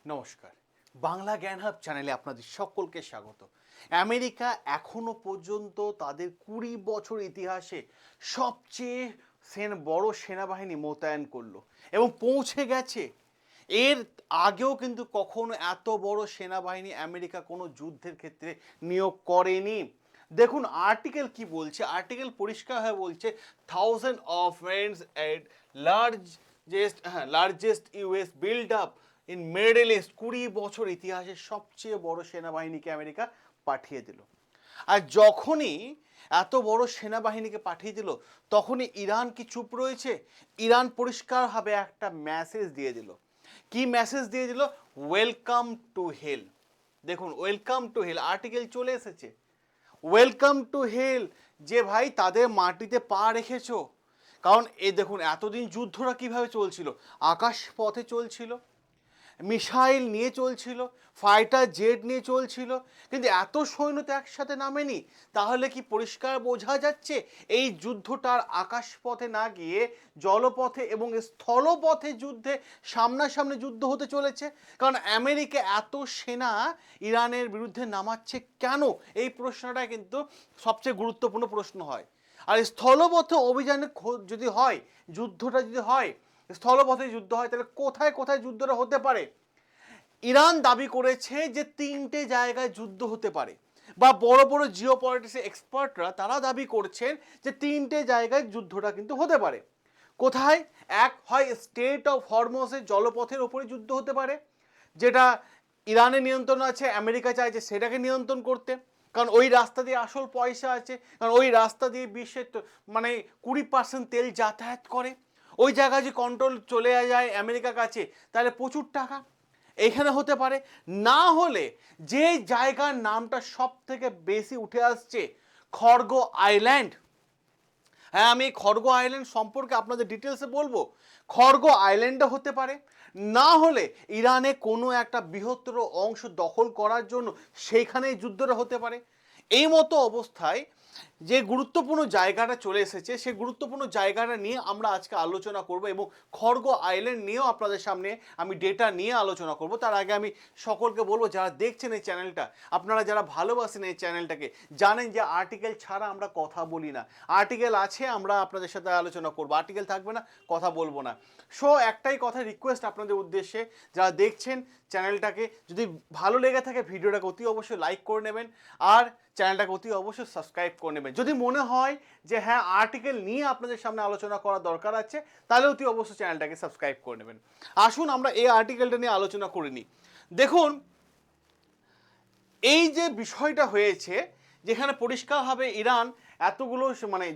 নমস্কার, বাংলা জ্ঞান হাব চ্যানেলে আপনাদের সকলকে স্বাগত। আমেরিকা এখনো পর্যন্ত তাদের 20 বছর ইতিহাসে সবচেয়ে বড় সেনাবাহিনী মোতায়েন করলো এবং পৌঁছে গেছে। এর আগেও কিন্তু কখনো এত বড় সেনাবাহিনী আমেরিকা কোনো যুদ্ধের ক্ষেত্রে নিয়োগ করেনি। দেখুন আর্টিকেল কি বলছে, আর্টিকেল পরিষ্কার হয়ে বলছে thousand of friends at largest US build up in middle east. 20 বছর ইতিহাসের সবচেয়ে বড় সেনাবাহিনীকে আমেরিকা পাঠিয়ে দিল। আর যখনই এত বড় সেনাবাহিনীকে পাঠিয়ে দিল তখনই ইরান কি চুপ রয়েছে? ইরান পরিষ্কারভাবে একটা মেসেজ দিয়ে দিল। কি মেসেজ দিয়ে দিল? Welcome to hell. দেখুন ওয়েলকাম টু হেল আর্টিকেল চলে এসেছে। ওয়েলকাম টু হেল, যে ভাই তাদের মাটিতে পা রেখেছো। কারণ এই দেখুন এতদিন যুদ্ধটা কিভাবে চলছিল, আকাশ পথে চলছিল, মিসাইল নিয়ে চলছিল, ফাইটার জেট নিয়ে চলছিল, কিন্তু এত সৈন্য তো একসাথে নামেনি। তাহলে কি পরিষ্কার বোঝা যাচ্ছে এই যুদ্ধটার আকাশপথে না গিয়ে জলপথে এবং স্থলপথে যুদ্ধে সামনাসামনি যুদ্ধ হতে চলেছে। কারণ আমেরিকা এত সেনা ইরানের বিরুদ্ধে নামাচ্ছে কেন, এই প্রশ্নটা কিন্তু সবচেয়ে গুরুত্বপূর্ণ প্রশ্ন হয়। আর স্থলপথে অভিযানে যদি হয়, যুদ্ধটা যদি হয়, স্থলপথে যুদ্ধ হয়, তাহলে কোথায় কোথায় যুদ্ধটা হতে পারে? ইরান দাবি করেছে যে 3টে জায়গায় যুদ্ধ হতে পারে, বা বড় বড় জিও পলিটিক্সের এক্সপার্টরা তারা দাবি করছেন যে 3টে জায়গায় যুদ্ধটা কিন্তু হতে পারে। কোথায়? এক হয় স্টেট অফ হরমুজের জলপথের ওপরে যুদ্ধ হতে পারে, যেটা ইরানের নিয়ন্ত্রণ আছে, আমেরিকা চাইছে সেটাকে নিয়ন্ত্রণ করতে। কারণ ওই রাস্তা দিয়ে আসল পয়সা আছে, কারণ ওই রাস্তা দিয়ে বিশ্বের 20% তেল যাতায়াত করে। ওই জায়গায় যে কন্ট্রোল চলে যায় আমেরিকার কাছে, তাহলে প্রচুর টাকা এখানে হতে পারে। না হলে যে জায়গার নামটা সব থেকে বেশি উঠে আসছে, খড়গ আইল্যান্ড। হ্যাঁ, আমি খড়গ আইল্যান্ড সম্পর্কে আপনাদের ডিটেলসে বলবো। খড়গ আইল্যান্ডও হতে পারে, না হলে ইরানে কোনো একটা বৃহত্তর অংশ দখল করার জন্য সেইখানেই যুদ্ধটা হতে পারে। এই মতো অবস্থায় যে গুরুত্বপূর্ণ জায়গাটা চলে এসেছে, সেই গুরুত্বপূর্ণ জায়গাটা নিয়ে আমরা আজকে আলোচনা করব এবং খড়গ আইল্যান্ড নিয়েও আপনাদের সামনে আমি ডেটা নিয়ে আলোচনা করব। তার আগে আমি সকলকে বলবো, যারা দেখছেন এই চ্যানেলটা, আপনারা যারা ভালোবাসেন এই চ্যানেলটাকে, জানেন যে আর্টিকেল ছাড়া আমরা কথা বলি না। আর্টিকেল আছে, আমরা আপনাদের সাথে আলোচনা করবো, আর্টিকেল থাকবে না, কথা বলবো না। সো একটাই কথা রিকোয়েস্ট আপনাদের উদ্দেশ্যে, যারা দেখছেন চ্যানেলটাকে, যদি ভালো লেগে থাকে ভিডিওটাকে অতি অবশ্যই লাইক করে নেবেন, আর চ্যানেলটাকে অতি অবশ্যই সাবস্ক্রাইব করে নেবেন। যদি মনে হয় যে হ্যাঁ আর্টিকেল নিয়ে আপনাদের সামনে আলোচনা করার দরকার আছে, তাহলে অতি অবশ্যই চ্যানেলটাকে সাবস্ক্রাইব করে নেবেন। আসুন আমরা এই আর্টিকেলটা নিয়ে আলোচনা করে নিই। দেখুন এই যে বিষয়টা হয়েছে, যেখানে পরিষ্কারভাবে ইরান এতগুলো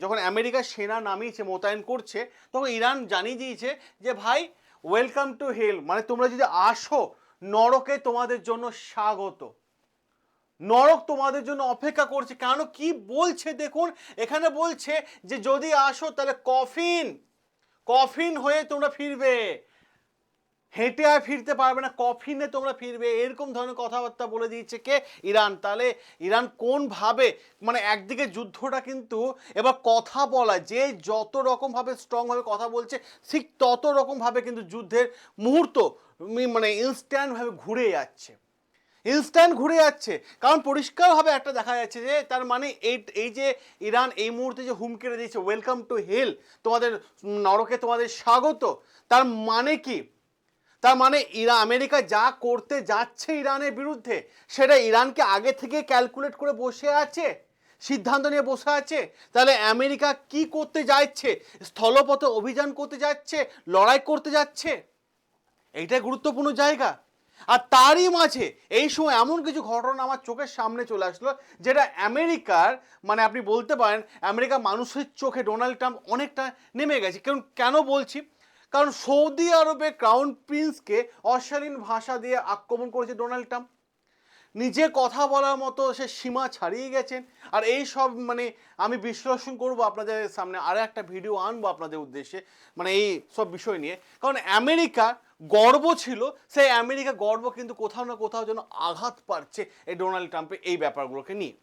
যখন আমেরিকা সেনা নামিয়েছে, মোতায়েন করছে, তখন ইরান জানিয়ে দিয়েছে যে ভাই ওয়েলকাম টু হেল, তোমরা যদি আসো, নরকে তোমাদের জন্য স্বাগত, নরক তোমাদের জন্য অপেক্ষা করছে। কেন, কি বলছে দেখুন, এখানে বলছে যে যদি আসো তাহলে কফিন কফিন হয়ে তোমরা ফিরবে, হেঁটে আর ফিরতে পারবে না, কফিনে তোমরা ফিরবে, এরকম ধরনের কথাবার্তা বলে দিয়েছে কে? ইরান। তাহলে ইরান কোন ভাবে, একদিকে যুদ্ধটা কিন্তু এবার কথা বলা, যে যত রকম ভাবে স্ট্রং ভাবে কথা বলছে, ঠিক তত রকম ভাবে কিন্তু যুদ্ধের মুহূর্ত ইনস্ট্যান্ট ভাবে ঘুরে যাচ্ছে, ইনস্ট্যান্ট ঘুরে যাচ্ছে। কারণ পরিষ্কারভাবে একটা দেখা যাচ্ছে যে তার এই যে ইরান এই মুহূর্তে যে হুমকি দিয়েছে ওয়েলকাম টু হেল, তোমাদের নরকে তোমাদের স্বাগত, তার মানে কি? তার মানে আমেরিকা যা করতে যাচ্ছে ইরানের বিরুদ্ধে, সেটা ইরানকে আগে থেকে ক্যালকুলেট করে বসে আছে, সিদ্ধান্ত নিয়ে বসে আছে। তাহলে আমেরিকা কি করতে যাচ্ছে? স্থলপথে অভিযান করতে যাচ্ছে, লড়াই করতে যাচ্ছে, এইটাই গুরুত্বপূর্ণ জায়গা। আর তারই মাঝে এই সময় এমন কিছু ঘটনা আমার চোখের সামনে চলে আসলো, যেটা আমেরিকার আপনি বলতে পারেন আমেরিকা মানুষের চোখে ডোনাল্ড ট্রাম্প অনেকটা নেমে গেছে। কেন বলছি? কারণ সৌদি আরবে ক্রাউন প্রিন্সকে অশালীন ভাষা দিয়ে আক্রমণ করেছে ডোনাল্ড ট্রাম্প, নিজে কথা বলার মতো সে সীমা ছাড়িয়ে গেছেন। আর এই সব আমি বিশ্লেষণ করব আপনাদের সামনে, আরও একটা ভিডিও আনবো আপনাদের উদ্দেশ্যে এই সব বিষয় নিয়ে। কারণ আমেরিকা গর্ব ছিল, সেই আমেরিকা গর্ব কিন্তু কোথাও না কোথাও যেন আঘাত পাচ্ছে এই ডোনাল্ড ট্রাম্পের এই ব্যাপারগুলোকে নিয়ে।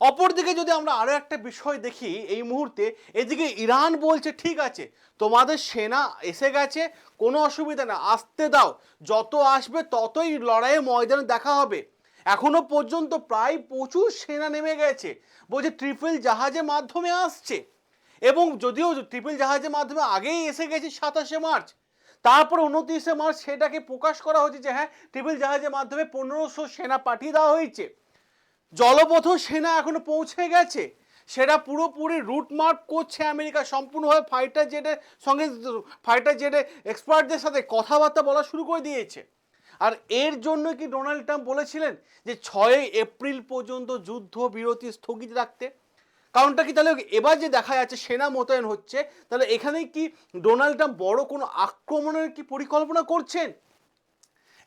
অপরদিকে যদি আমরা আরো একটা বিষয় দেখি এই মুহূর্তে, এদিকে ইরান বলছে ঠিক আছে তোমাদের সেনা এসে গেছে, কোনো অসুবিধা না, আসতে দাও, যত আসবে ততই লড়াইয়ের ময়দানে দেখা হবে। এখনো পর্যন্ত প্রায় প্রচুর সেনা নেমে গেছে, বলছে ট্রিপল জাহাজের মাধ্যমে আসছে, এবং যদিও ট্রিপল জাহাজের মাধ্যমে আগেই এসে গেছে 27 মার্চ, তারপর 29 মার্চ সেটাকে প্রকাশ করা হয়েছে যে হ্যাঁ ট্রিপল জাহাজের মাধ্যমে 1500 সেনা পাঠিয়ে দেওয়া হয়েছে। জলপথ সেনা এখনো পৌঁছে গেছে, সেটা পুরোপুরি রুট মার্ক করছে আমেরিকা, সম্পূর্ণভাবে ফাইটার জেটের সঙ্গে, ফাইটার জেটের এক্সপার্টদের সাথে কথাবার্তা বলা শুরু করে দিয়েছে। আর এর জন্য কি ডোনাল্ড ট্রাম্প বলেছিলেন যে 6 এপ্রিল পর্যন্ত যুদ্ধ বিরতি স্থগিত রাখতে? কারণটা কি তাহলে এবার যে দেখা যাচ্ছে সেনা মোতায়েন হচ্ছে, তাহলে এখানে কি ডোনাল্ড ট্রাম্প বড় কোনো আক্রমণের কি পরিকল্পনা করছেন?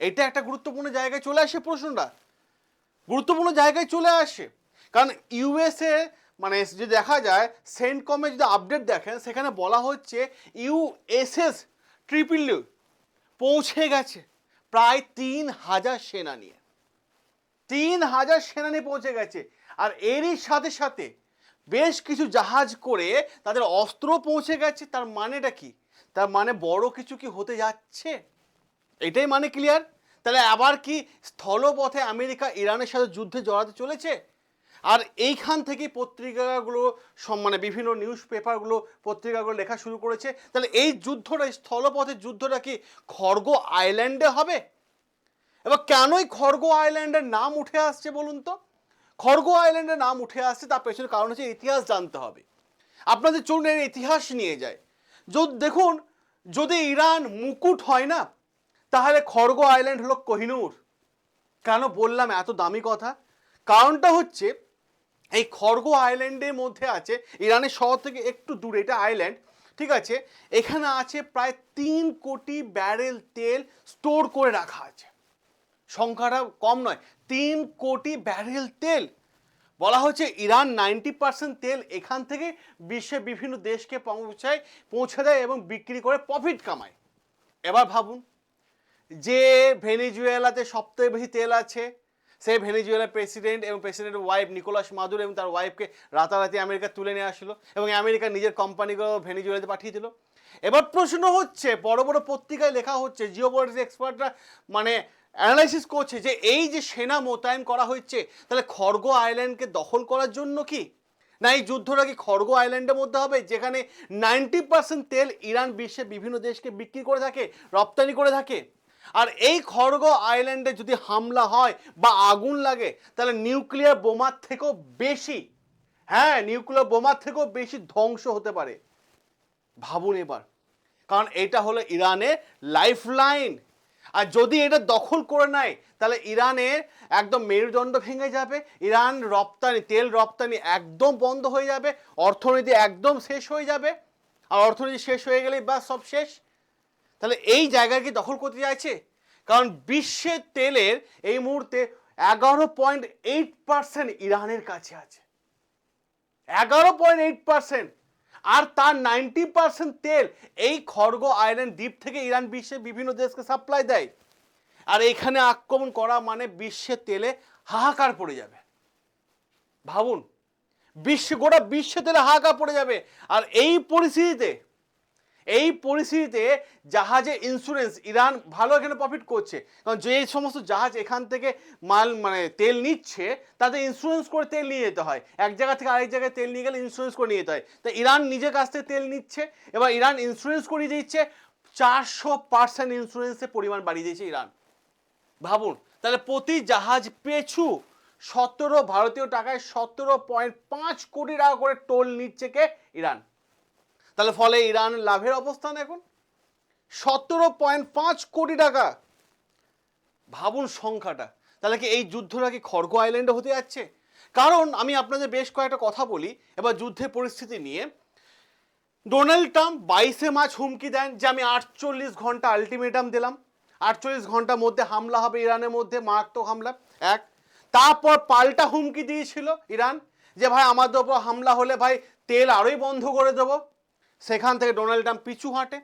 এটা একটা গুরুত্বপূর্ণ জায়গায় চলে আসে, প্রশ্নটা গুরুত্বপূর্ণ জায়গায় চলে আসে। কারণ ইউএসএ মানে যদি দেখা যায় সেন্টকমে যদি আপডেট দেখেন, সেখানে বলা হচ্ছে ইউএসএস ট্রিপল পৌঁছে গেছে প্রায় 3000 সেনা নিয়ে, 3000 সেনা নিয়ে পৌঁছে গেছে। আর এরই সাথে সাথে বেশ কিছু জাহাজ করে তাদের অস্ত্র পৌঁছে গেছে। তার মানেটা কি? তার মানে বড় কিছু কি হতে যাচ্ছে? এটাই মানে ক্লিয়ার। তাহলে আবার কি স্থলপথে আমেরিকা ইরানের সাথে যুদ্ধে জড়াতে চলেছে? আর এইখান থেকেই পত্রিকাগুলো মানে বিভিন্ন নিউজ পেপারগুলো পত্রিকাগুলো লেখা শুরু করেছে, তাহলে এই যুদ্ধটা, স্থলপথের যুদ্ধটা কি খড়গ আইল্যান্ডে হবে? এবার কেনই খড়গ আইল্যান্ডের নাম উঠে আসছে বলুন তো? খড়গ আইল্যান্ডের নাম উঠে আসছে তার পেছনে কারণ হচ্ছে ইতিহাস জানতে হবে। আপনাদের চলুন এর ইতিহাস নিয়ে যায়। দেখুন, যদি ইরান মুকুট হয় না, তাহলে খড়গ আইল্যান্ড হলো কোহিনূর। কেন বললাম এত দামি কথা? কারণটা হচ্ছে এই খড়গ আইল্যান্ডের মধ্যে আছে, ইরানের শহর থেকে একটু দূরে এটা আইল্যান্ড, ঠিক আছে, এখানে আছে প্রায় 3 কোটি ব্যারেল তেল স্টোর করে রাখা আছে। সংখ্যাটা কম নয়, 3 কোটি ব্যারেল তেল। বলা হচ্ছে ইরান 90% তেল এখান থেকে বিশ্বের বিভিন্ন দেশকে পৌঁছে দেয় এবং বিক্রি করে প্রফিট কামায়। এবার ভাবুন, যে ভেনেজুয়েলাতে সবথেকে বেশি তেল আছে, সেই ভেনেজুয়েলার প্রেসিডেন্ট এবং প্রেসিডেন্টের ওয়াইফ নিকোলাস মাদুরো এবং তার ওয়াইফকে রাতারাতি আমেরিকা তুলে নিয়ে আসলো এবং আমেরিকার নিজের কোম্পানিগুলো ভেনেজুয়েলাতে পাঠিয়ে দিল। এবার প্রশ্ন হচ্ছে, বড় বড় পত্রিকায় লেখা হচ্ছে, জিওপলিটিক্স এক্সপার্টরা মানে অ্যানালাইসিস করছে যে এই যে সেনা মোতায়েন করা হচ্ছে, তাহলে খড়গ আইল্যান্ডকে দখল করার জন্য কি না এই যুদ্ধটা কি খড়গ আইল্যান্ডের মধ্যে হবে, যেখানে 90% তেল ইরান বিশ্বের বিভিন্ন দেশকে বিক্রি করে থাকে, রপ্তানি করে থাকে। আর এই খড়গ আইল্যান্ডে যদি হামলা হয় বা আগুন লাগে, তাহলে নিউক্লিয়ার বোমার থেকেও বেশি, হ্যাঁ নিউক্লিয়ার বোমার থেকেও বেশি ধ্বংস হতে পারে। ভাবুন এবার, কারণ এটা হলো ইরানের লাইফ লাইন। আর যদি এটা দখল করে নেয়, তাহলে ইরানের একদম মেরুদণ্ড ভেঙে যাবে, ইরান রপ্তানি, তেল রপ্তানি একদম বন্ধ হয়ে যাবে, অর্থনীতি একদম শেষ হয়ে যাবে। আর অর্থনীতি শেষ হয়ে গেলেই বা সব শেষ। তাহলে এই জায়গায় কি দখল করতে চাইছে? কারণ বিশ্বের তেলের এই মুহূর্তে 11.8% ইরানের কাছে আছে, 11.8%। আর তার 90% তেল এই খড়গ আইল্যান্ড দ্বীপ থেকে ইরান বিশ্বের বিভিন্ন দেশকে সাপ্লাই দেয়। আর এখানে আক্রমণ করা মানে বিশ্বের তেলে হাহাকার পড়ে যাবে। ভাবুন, গোটা বিশ্বের তেলে হাহাকার পড়ে যাবে। আর এই পরিস্থিতিতে জাহাজে ইন্স্যুরেন্স, ইরান ভালো এখানে প্রফিট করছে, কারণ যে সমস্ত জাহাজ এখান থেকে মাল মানে তেল নিচ্ছে, তাদের ইন্স্যুরেন্স করে তেল নিয়ে যেতে হয়। এক জায়গা থেকে আরেক জায়গায় তেল নিয়ে গেলে ইন্স্যুরেন্স করে নিয়ে যেতে হয়। তো ইরান নিজের কাছ থেকে তেল নিচ্ছে, এবার ইরান ইন্স্যুরেন্স করিয়ে দিচ্ছে, 400% ইন্স্যুরেন্সের পরিমাণ বাড়িয়ে দিয়েছে ইরান। ভাবুন, তাহলে প্রতি জাহাজ পিছু 17 ভারতীয় টাকায় 17.5 কোটি টাকা করে টোল নিচ্ছে কে? ইরান। তাহলে ফলে ইরান লাভের অবস্থান এখন 17.5 কোটি টাকা। ভাবুন সংখ্যাটা। তাহলে কি এই যুদ্ধটা কি খড়গ আইল্যান্ডে হতে যাচ্ছে? কারণ আমি আপনাদের বেশ কয়েকটা কথা বলি এবার যুদ্ধের পরিস্থিতি নিয়ে। ডোনাল্ড ট্রাম্প 22 মার্চ হুমকি দেন যে আমি 48 ঘন্টা আলটিমেটাম দিলাম, 48 ঘন্টার মধ্যে হামলা হবে ইরানের মধ্যে, মারাত্মক হামলা। এক, তারপর পাল্টা হুমকি দিয়েছিল ইরান যে ভাই আমাদের উপর হামলা হলে ভাই তেল আরোই বন্ধ করে দেবো। সেখান থেকে ডোনাল্ড ট্রাম্প পিছু হাঁটে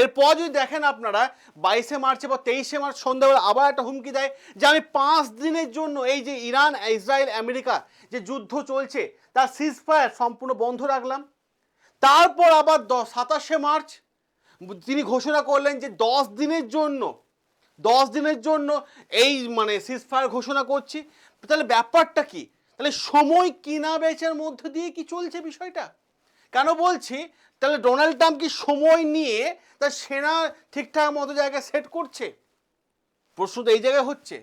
এরপর যদি দেখেন আপনারা 22শে মার্চে বা 23শে মার্চ সন্ধ্যাবেলা আবার একটা হুমকি দেয় যে আমি 5 দিনের জন্য এই যে ইরান ইসরায়েল আমেরিকা যে যুদ্ধ চলছে তার সিজফায়ার সম্পূর্ণ বন্ধ রাখলাম। তারপর আবার 27শে মার্চ তিনি ঘোষণা করলেন যে 10 দিনের জন্য এই মানে সিজফায়ার ঘোষণা করছি। তাহলে ব্যাপারটা কি? তাহলে সময় কিনা বেচার মধ্য দিয়ে কি চলছে বিষয়টা? কেন বলছি? তাহলে ডোনাল্ড ট্রাম্প কি সময় নিয়ে তার সেনা ঠিকঠাক মতো জায়গায় সেট করছে? প্রশ্ন তো এই জায়গায় হচ্ছে।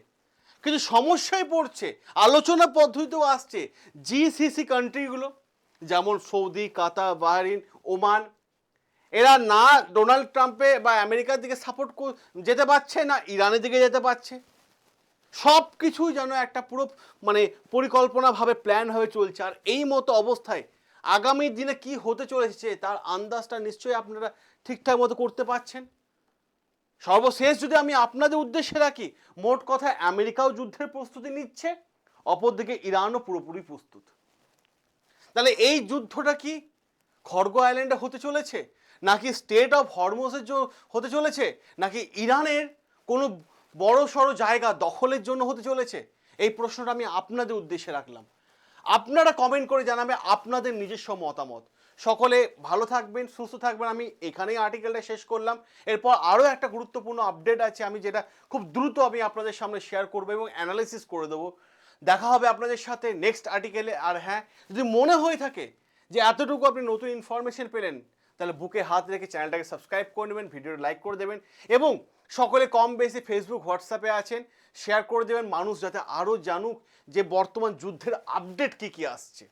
কিন্তু সমস্যায় পড়ছে, আলোচনা পদ্ধতিতেও আসছে জিসিসি কান্ট্রিগুলো, যেমন সৌদি, কাতার, বাহরিন, ওমান, এরা না ডোনাল্ড ট্রাম্পে বা আমেরিকার দিকে সাপোর্ট যেতে পারছে, না ইরানের দিকে যেতে পারছে। সব কিছুই যেন একটা পুরো মানে পরিকল্পনাভাবে প্ল্যান হয়ে চলছে। আর এই মতো অবস্থায় আগামী দিনে কি হতে চলেছে তার আন্দাজটা নিশ্চয়ই আপনারা ঠিকঠাক মতো করতে পারছেন। সর্বশেষ যদি আমি আপনাদের উদ্দেশ্যে রাখি, মোট কথায় আমেরিকাও যুদ্ধের প্রস্তুতি নিচ্ছে, অপরদিকে ইরানও পুরোপুরি প্রস্তুত। তাহলে এই যুদ্ধটা কি খড়গ আইল্যান্ডে হতে চলেছে, নাকি স্টেট অফ হরমুজের হতে চলেছে, নাকি ইরানের কোনো বড় সড়ো জায়গা দখলের জন্য হতে চলেছে? এই প্রশ্নটা আমি আপনাদের উদ্দেশ্যে রাখলাম। আপনারা কমেন্ট করে জানাবে আপনাদের নিজস্ব মতামত। সকলে ভালো থাকবেন, সুস্থ থাকবেন। আমি এখানেই আর্টিকেলটা শেষ করলাম। এরপর আরও একটা গুরুত্বপূর্ণ আপডেট আছে, আমি যেটা খুব দ্রুত আমি আপনাদের সামনে শেয়ার করবো এবং অ্যানালাইসিস করে দেবো। দেখা হবে আপনাদের সাথে নেক্সট আর্টিকেলে। আর হ্যাঁ, যদি মনে হয়ে থাকে যে এতটুকু আপনি নতুন ইনফরমেশন পেলেন, তাহলে বুকে হাত রেখে চ্যানেলটাকে সাবস্ক্রাইব করে নেবেন, ভিডিওটা লাইক করে দেবেন এবং সকলে কম বেশি ফেসবুক হোয়াটসঅ্যাপে আছেন শেয়ার করে দেবেন, মানুষ যাতে আরও জানুক যে বর্তমান যুদ্ধের আপডেট কী কী আসছে।